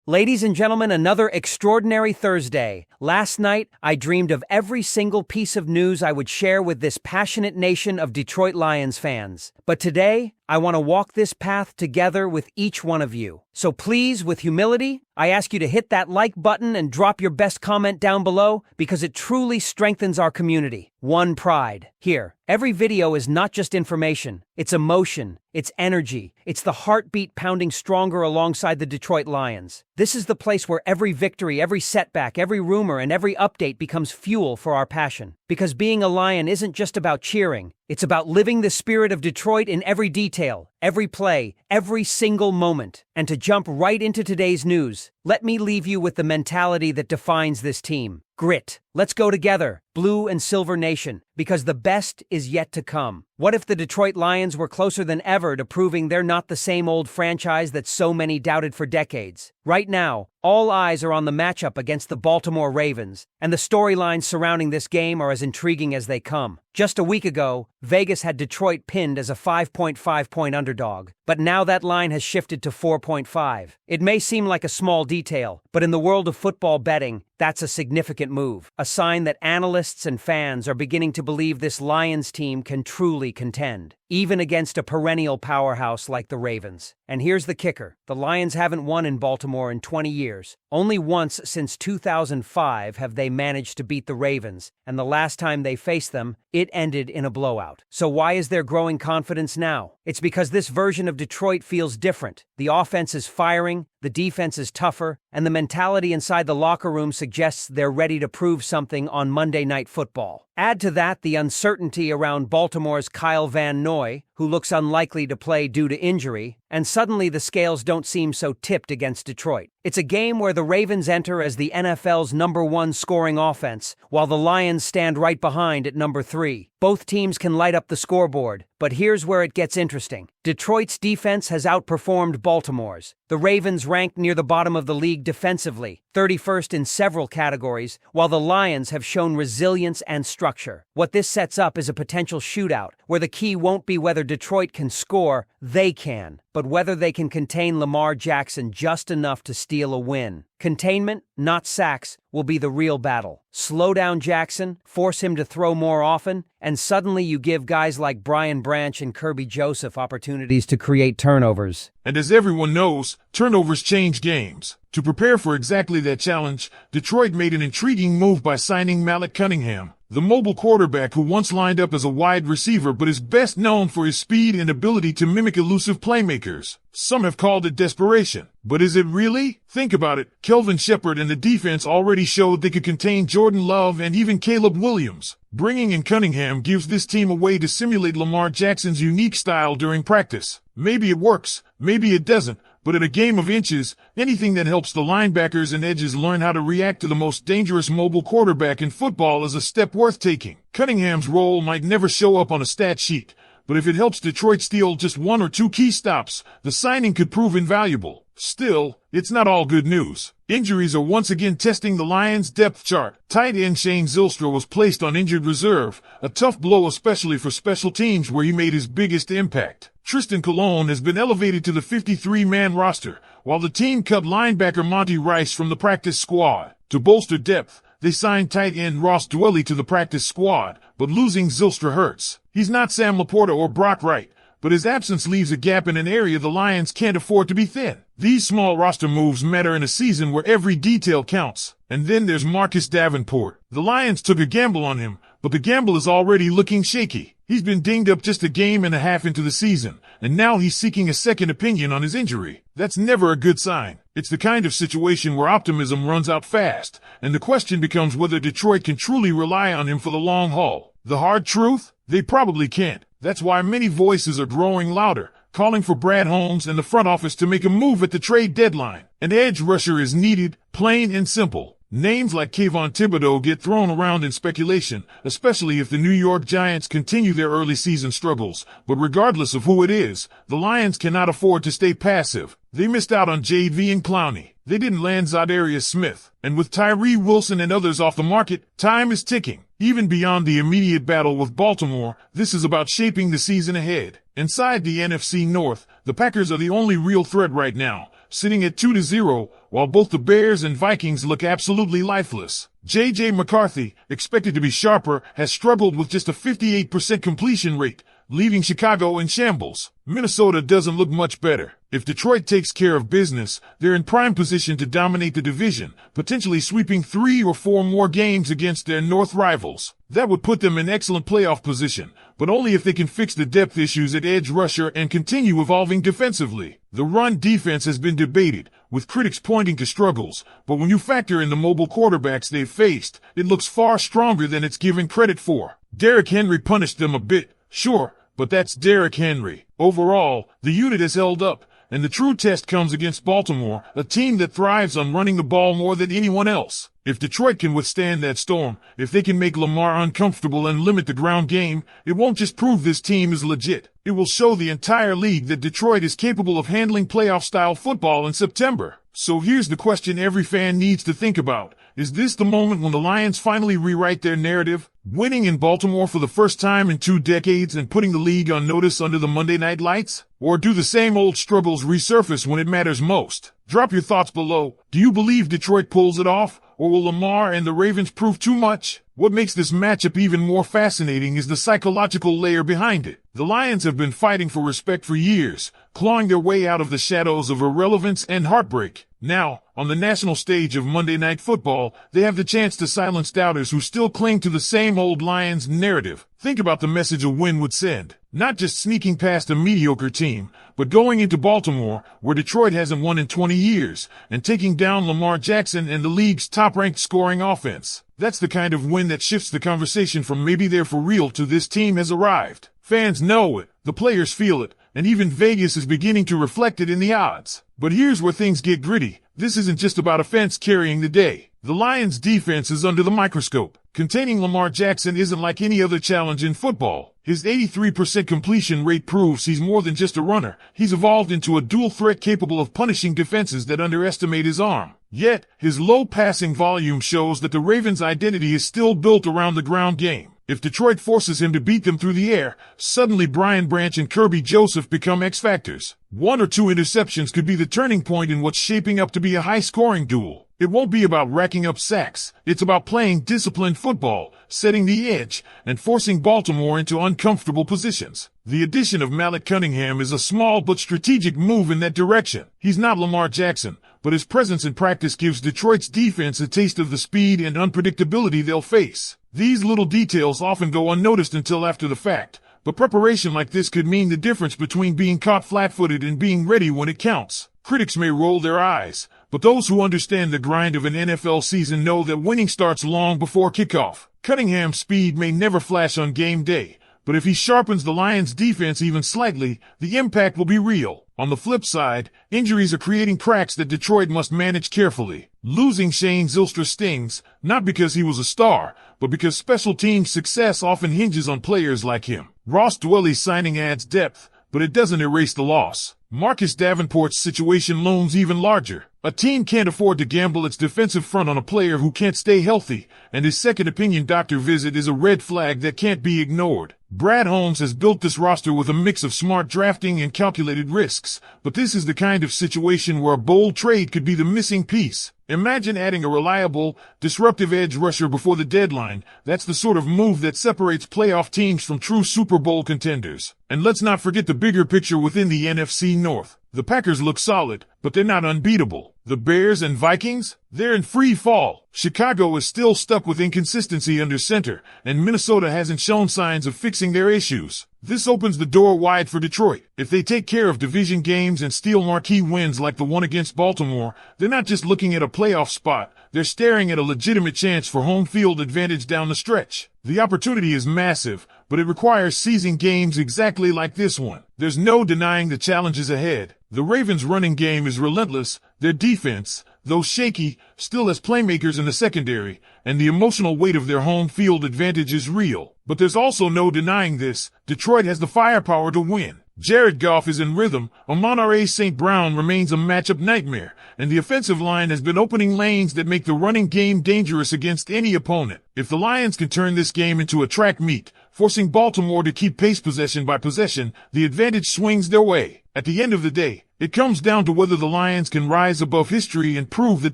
Ladies and gentlemen, another extraordinary Thursday. Last night, I dreamed of every single piece of news I would share with this passionate nation of Detroit Lions fans. But today, I want to walk this path together with each one of you. So please, with humility, I ask you to hit that like button and drop your best comment down below because it truly strengthens our community. One pride. Here, every video is not just information, it's emotion, it's energy, it's the heartbeat pounding stronger alongside the Detroit Lions. This is the place where every victory, every setback, every rumor, and every update becomes fuel for our passion. Because being a Lion isn't just about cheering, it's about living the spirit of Detroit in every detail, every play, every single moment. And to jump right into today's news, let me leave you with the mentality that defines this team. Grit. Let's go together, Blue and Silver Nation, because the best is yet to come. What if the Detroit Lions were closer than ever to proving they're not the same old franchise that so many doubted for decades? Right now, all eyes are on the matchup against the Baltimore Ravens, and the storylines surrounding this game are as intriguing as they come. Just a week ago, Vegas had Detroit pinned as a 5.5-point underdog, but now that line has shifted to 4.5. It may seem like a small detail, but in the world of football betting, that's a significant move, a sign that analysts and fans are beginning to believe this Lions team can truly contend, even against a perennial powerhouse like the Ravens. And here's the kicker. The Lions haven't won in Baltimore in 20 years. Only once since 2005 have they managed to beat the Ravens, and the last time they faced them, it ended in a blowout. So why is there growing confidence now? It's because this version of Detroit feels different. The offense is firing, the defense is tougher, and the mentality inside the locker room suggests they're ready to prove something on Monday Night Football. Add to that the uncertainty around Baltimore's Kyle Van Noy, who looks unlikely to play due to injury, and suddenly the scales don't seem so tipped against Detroit. It's a game where the Ravens enter as the NFL's #1 scoring offense, while the Lions stand right behind at number 3. Both teams can light up the scoreboard, but here's where it gets interesting. Detroit's defense has outperformed Baltimore's. The Ravens ranked near the bottom of the league defensively, 31st in several categories, while the Lions have shown resilience and structure. What this sets up is a potential shootout, where the key won't be whether Detroit can score, they can, but whether they can contain Lamar Jackson just enough to steal a win. Containment, not sacks, will be the real battle. Slow down Jackson, force him to throw more often, and suddenly you give guys like Brian Branch and Kirby Joseph opportunities to create turnovers. And as everyone knows, turnovers change games. To prepare for exactly that challenge, Detroit made an intriguing move by signing Malik Cunningham, the mobile quarterback who once lined up as a wide receiver but is best known for his speed and ability to mimic elusive playmakers. Some have called it desperation. But is it really? Think about it. Kelvin Shepard and the defense already showed they could contain Jordan Love and even Caleb Williams. Bringing in Cunningham gives this team a way to simulate Lamar Jackson's unique style during practice. Maybe it works, maybe it doesn't. But in a game of inches, anything that helps the linebackers and edges learn how to react to the most dangerous mobile quarterback in football is a step worth taking. Cunningham's role might never show up on a stat sheet, but if it helps Detroit steal just 1 or 2 key stops, the signing could prove invaluable. Still, it's not all good news. Injuries are once again testing the Lions' depth chart. Tight end Shane Zylstra was placed on injured reserve, a tough blow especially for special teams where he made his biggest impact. Tristan Colon has been elevated to the 53-man roster, while the team cut linebacker Monty Rice from the practice squad. To bolster depth, they signed tight end Ross Dwelley to the practice squad, but losing Zylstra hurts. He's not Sam Laporta or Brock Wright, but his absence leaves a gap in an area the Lions can't afford to be thin. These small roster moves matter in a season where every detail counts. And then there's Marcus Davenport. The Lions took a gamble on him, but the gamble is already looking shaky. He's been dinged up just a game and a half into the season, and now he's seeking a second opinion on his injury. That's never a good sign. It's the kind of situation where optimism runs out fast, and the question becomes whether Detroit can truly rely on him for the long haul. The hard truth? They probably can't. That's why many voices are growing louder, calling for Brad Holmes and the front office to make a move at the trade deadline. An edge rusher is needed, plain and simple. Names like Kayvon Thibodeau get thrown around in speculation, especially if the New York Giants continue their early season struggles. But regardless of who it is, the Lions cannot afford to stay passive. They missed out on J.V. and Clowney. They didn't land Zadarius Smith. And with Tyree Wilson and others off the market, time is ticking. Even beyond the immediate battle with Baltimore, this is about shaping the season ahead. Inside the NFC North, the Packers are the only real threat right now. sitting at 2-0, while both the Bears and Vikings look absolutely lifeless. J.J. McCarthy, expected to be sharper, has struggled with just a 58% completion rate, leaving Chicago in shambles. Minnesota doesn't look much better. If Detroit takes care of business, they're in prime position to dominate the division, potentially sweeping 3 or 4 more games against their North rivals. That would put them in excellent playoff position, but only if they can fix the depth issues at edge rusher and continue evolving defensively. The run defense has been debated, with critics pointing to struggles, but when you factor in the mobile quarterbacks they've faced, it looks far stronger than it's given credit for. Derrick Henry punished them a bit, sure, but that's Derrick Henry. Overall, the unit has held up, and the true test comes against Baltimore, a team that thrives on running the ball more than anyone else. If Detroit can withstand that storm, if they can make Lamar uncomfortable and limit the ground game, it won't just prove this team is legit. It will show the entire league that Detroit is capable of handling playoff-style football in September. So here's the question every fan needs to think about. Is this the moment when the Lions finally rewrite their narrative, winning in Baltimore for the first time in 2 decades and putting the league on notice under the Monday night lights? Or do the same old struggles resurface when it matters most? Drop your thoughts below. Do you believe Detroit pulls it off? Or will Lamar and the Ravens prove too much? What makes this matchup even more fascinating is the psychological layer behind it. The Lions have been fighting for respect for years, clawing their way out of the shadows of irrelevance and heartbreak. Now, on the national stage of Monday Night Football, they have the chance to silence doubters who still cling to the same old Lions narrative. Think about the message a win would send. Not just sneaking past a mediocre team, but going into Baltimore, where Detroit hasn't won in 20 years, and taking down Lamar Jackson and the league's top-ranked scoring offense. That's the kind of win that shifts the conversation from maybe they're for real to this team has arrived. Fans know it, the players feel it, and even Vegas is beginning to reflect it in the odds. But here's where things get gritty. This isn't just about offense carrying the day. The Lions' defense is under the microscope. Containing Lamar Jackson isn't like any other challenge in football. His 83% completion rate proves he's more than just a runner. He's evolved into a dual threat capable of punishing defenses that underestimate his arm. Yet, his low passing volume shows that the Ravens' identity is still built around the ground game. If Detroit forces him to beat them through the air, suddenly Brian Branch and Kirby Joseph become X-factors. 1 or 2 interceptions could be the turning point in what's shaping up to be a high-scoring duel. It won't be about racking up sacks. It's about playing disciplined football, setting the edge, and forcing Baltimore into uncomfortable positions. The addition of Malik Cunningham is a small but strategic move in that direction. He's not Lamar Jackson, but his presence in practice gives Detroit's defense a taste of the speed and unpredictability they'll face. These little details often go unnoticed until after the fact, but preparation like this could mean the difference between being caught flat-footed and being ready when it counts. Critics may roll their eyes, but those who understand the grind of an NFL season know that winning starts long before kickoff. Cunningham's speed may never flash on game day, but if he sharpens the Lions' defense even slightly, the impact will be real. On the flip side, injuries are creating cracks that Detroit must manage carefully. Losing Shane Zylstra stings, not because he was a star, but because special teams' success often hinges on players like him. Ross Dwelly's signing adds depth, but it doesn't erase the loss. Marcus Davenport's situation looms even larger. A team can't afford to gamble its defensive front on a player who can't stay healthy, and his second opinion doctor visit is a red flag that can't be ignored. Brad Holmes has built this roster with a mix of smart drafting and calculated risks, but this is the kind of situation where a bold trade could be the missing piece. Imagine adding a reliable, disruptive edge rusher before the deadline. That's the sort of move that separates playoff teams from true Super Bowl contenders. And let's not forget the bigger picture within the NFC North. The Packers look solid, but they're not unbeatable. The Bears and Vikings? They're in free fall. Chicago is still stuck with inconsistency under center, and Minnesota hasn't shown signs of fixing their issues. This opens the door wide for Detroit. If they take care of division games and steal marquee wins like the one against Baltimore, they're not just looking at a playoff spot, they're staring at a legitimate chance for home field advantage down the stretch. The opportunity is massive, but it requires seizing games exactly like this one. There's no denying the challenges ahead. The Ravens' running game is relentless, their defense, though shaky, still has playmakers in the secondary, and the emotional weight of their home field advantage is real. But there's also no denying this. Detroit has the firepower to win. Jared Goff is in rhythm, Amon-Ra St. Brown remains a matchup nightmare, and the offensive line has been opening lanes that make the running game dangerous against any opponent. If the Lions can turn this game into a track meet, forcing Baltimore to keep pace possession by possession, the advantage swings their way. At the end of the day, it comes down to whether the Lions can rise above history and prove that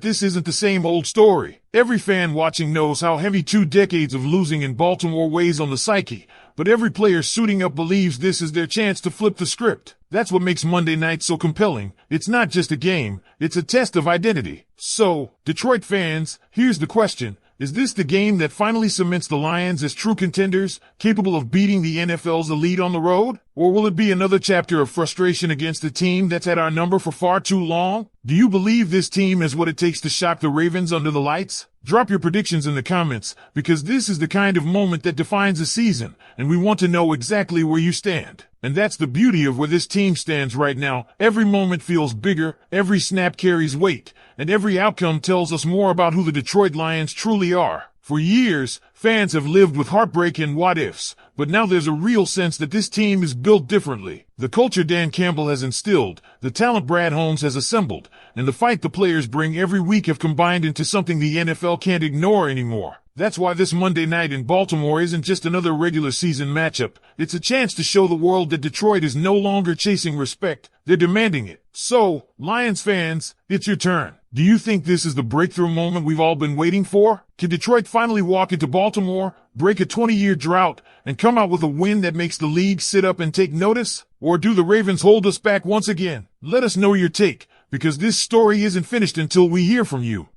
this isn't the same old story. Every fan watching knows how heavy 2 decades of losing in Baltimore weighs on the psyche, but every player suiting up believes this is their chance to flip the script. That's what makes Monday night so compelling. It's not just a game, it's a test of identity. So, Detroit fans, here's the question. Is this the game that finally cements the Lions as true contenders, capable of beating the NFL's elite on the road? Or will it be another chapter of frustration against a team that's had our number for far too long? Do you believe this team has what it takes to shock the Ravens under the lights? Drop your predictions in the comments, because this is the kind of moment that defines a season, and we want to know exactly where you stand. And that's the beauty of where this team stands right now. Every moment feels bigger, every snap carries weight, and every outcome tells us more about who the Detroit Lions truly are. For years, fans have lived with heartbreak and what-ifs, but now there's a real sense that this team is built differently. The culture Dan Campbell has instilled, the talent Brad Holmes has assembled, and the fight the players bring every week have combined into something the NFL can't ignore anymore. That's why this Monday night in Baltimore isn't just another regular season matchup. It's a chance to show the world that Detroit is no longer chasing respect, they're demanding it. So, Lions fans, it's your turn. Do you think this is the breakthrough moment we've all been waiting for? Can Detroit finally walk into Baltimore, break a 20-year drought, and come out with a win that makes the league sit up and take notice? Or do the Ravens hold us back once again? Let us know your take, because this story isn't finished until we hear from you.